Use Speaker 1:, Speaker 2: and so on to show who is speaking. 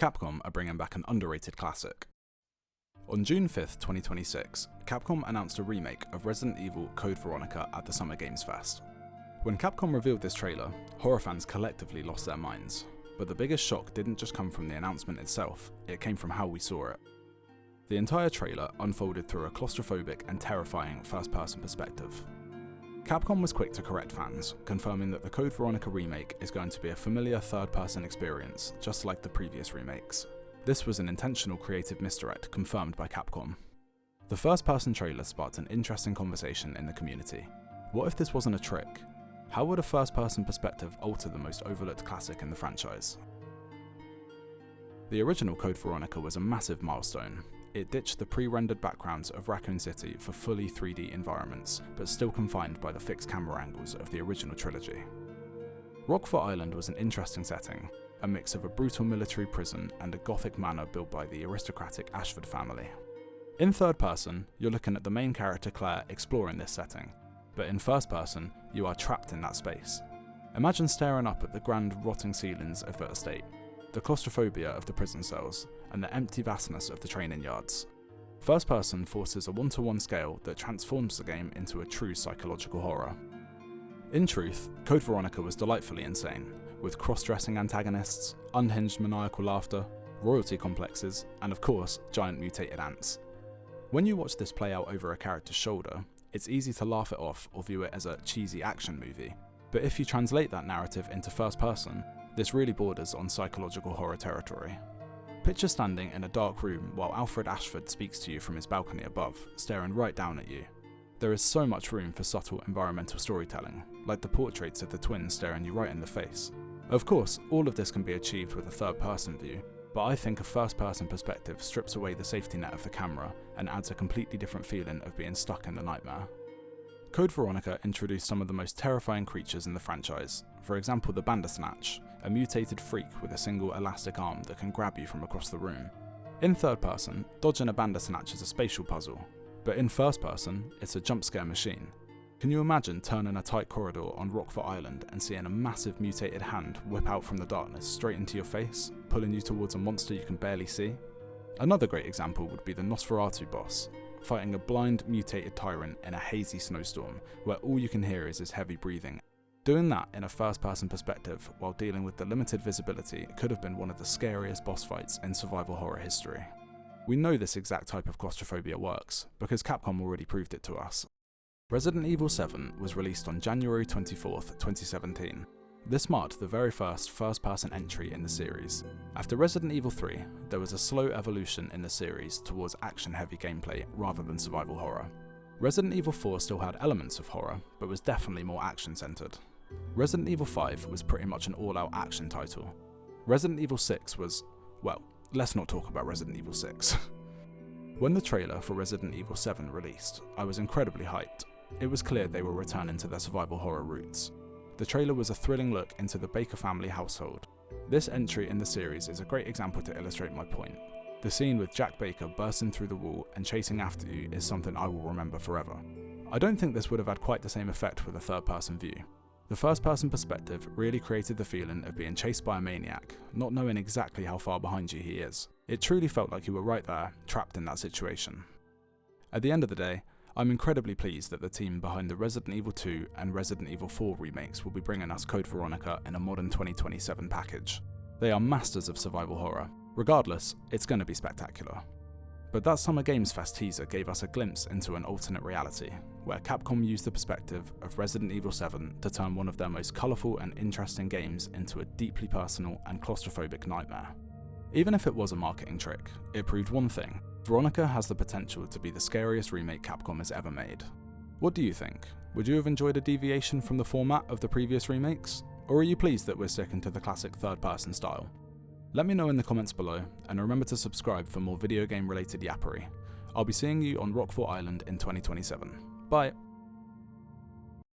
Speaker 1: Capcom are bringing back an underrated classic. On June 5th, 2026, Capcom announced a remake of Resident Evil Code Veronica at the summergamesfest. When Capcom revealed this trailer, horror fans collectively lost their minds, but the biggest shock didn't just come from the announcement itself, it came from how we saw it. The entire trailer unfolded through a claustrophobic and terrifying first-person perspective. Capcom was quick to correct fans, confirming that the Code Veronica remake is going to be a familiar third-person experience, just like the previous remakes. This was an intentional creative misdirect confirmed by Capcom. The first-person trailer sparked an interesting conversation in the community. What if this wasn't a trick? How would a first-person perspective alter the most overlooked classic in the franchise? The original Code Veronica was a massive milestone. It ditched the pre-rendered backgrounds of Raccoon City for fully 3D environments, but still confined by the fixed camera angles of the original trilogy. Rockfort Island was an interesting setting, a mix of a brutal military prison and a Gothic manor built by the aristocratic Ashford family. In third person, you're looking at the main character Claire exploring this setting, but in first person, you are trapped in that space. Imagine staring up at the grand rotting ceilings of the estate, the claustrophobia of the prison cells, and the empty vastness of the training yards. First person forces a one-to-one scale that transforms the game into a true psychological horror. In truth, Code Veronica was delightfully insane, with cross-dressing antagonists, unhinged maniacal laughter, royalty complexes, and of course, giant mutated ants. When you watch this play out over a character's shoulder, it's easy to laugh it off or view it as a cheesy action movie, but if you translate that narrative into first person, this really borders on psychological horror territory. Picture standing in a dark room while Alfred Ashford speaks to you from his balcony above, staring right down at you. There is so much room for subtle environmental storytelling, like the portraits of the twins staring you right in the face. Of course, all of this can be achieved with a third-person view, but I think a first-person perspective strips away the safety net of the camera and adds a completely different feeling of being stuck in the nightmare. Code Veronica introduced some of the most terrifying creatures in the franchise, for example the Bandersnatch, a mutated freak with a single elastic arm that can grab you from across the room. In third person, dodging a Bandersnatch is a spatial puzzle, but in first person, it's a jump scare machine. Can you imagine turning a tight corridor on Rockfort Island and seeing a massive mutated hand whip out from the darkness straight into your face, pulling you towards a monster you can barely see? Another great example would be the Nosferatu boss, fighting a blind mutated tyrant in a hazy snowstorm where all you can hear is his heavy breathing. Doing that in a first-person perspective while dealing with the limited visibility could have been one of the scariest boss fights in survival horror history. We know this exact type of claustrophobia works, because Capcom already proved it to us. Resident Evil 7 was released on January 24th, 2017. This marked the very first-person entry in the series. After Resident Evil 3, there was a slow evolution in the series towards action-heavy gameplay rather than survival horror. Resident Evil 4 still had elements of horror, but was definitely more action-centered. Resident Evil 5 was pretty much an all-out action title. Resident Evil 6 was, well, let's not talk about Resident Evil 6. When the trailer for Resident Evil 7 released, I was incredibly hyped. It was clear they were returning to their survival horror roots. The trailer was a thrilling look into the Baker family household. This entry in the series is a great example to illustrate my point. The scene with Jack Baker bursting through the wall and chasing after you is something I will remember forever. I don't think this would have had quite the same effect with a third-person view. The first-person perspective really created the feeling of being chased by a maniac, not knowing exactly how far behind you he is. It truly felt like you were right there, trapped in that situation. At the end of the day, I'm incredibly pleased that the team behind the Resident Evil 2 and Resident Evil 4 remakes will be bringing us Code Veronica in a modern 2027 package. They are masters of survival horror. Regardless, it's going to be spectacular. But that Summer Games Fest teaser gave us a glimpse into an alternate reality, where Capcom used the perspective of Resident Evil 7 to turn one of their most colourful and interesting games into a deeply personal and claustrophobic nightmare. Even if it was a marketing trick, it proved one thing: Veronica has the potential to be the scariest remake Capcom has ever made. What do you think? Would you have enjoyed a deviation from the format of the previous remakes? Or are you pleased that we're sticking to the classic third-person style? Let me know in the comments below, and remember to subscribe for more video game related yappery. I'll be seeing you on Rockfort Island in 2027. Bye!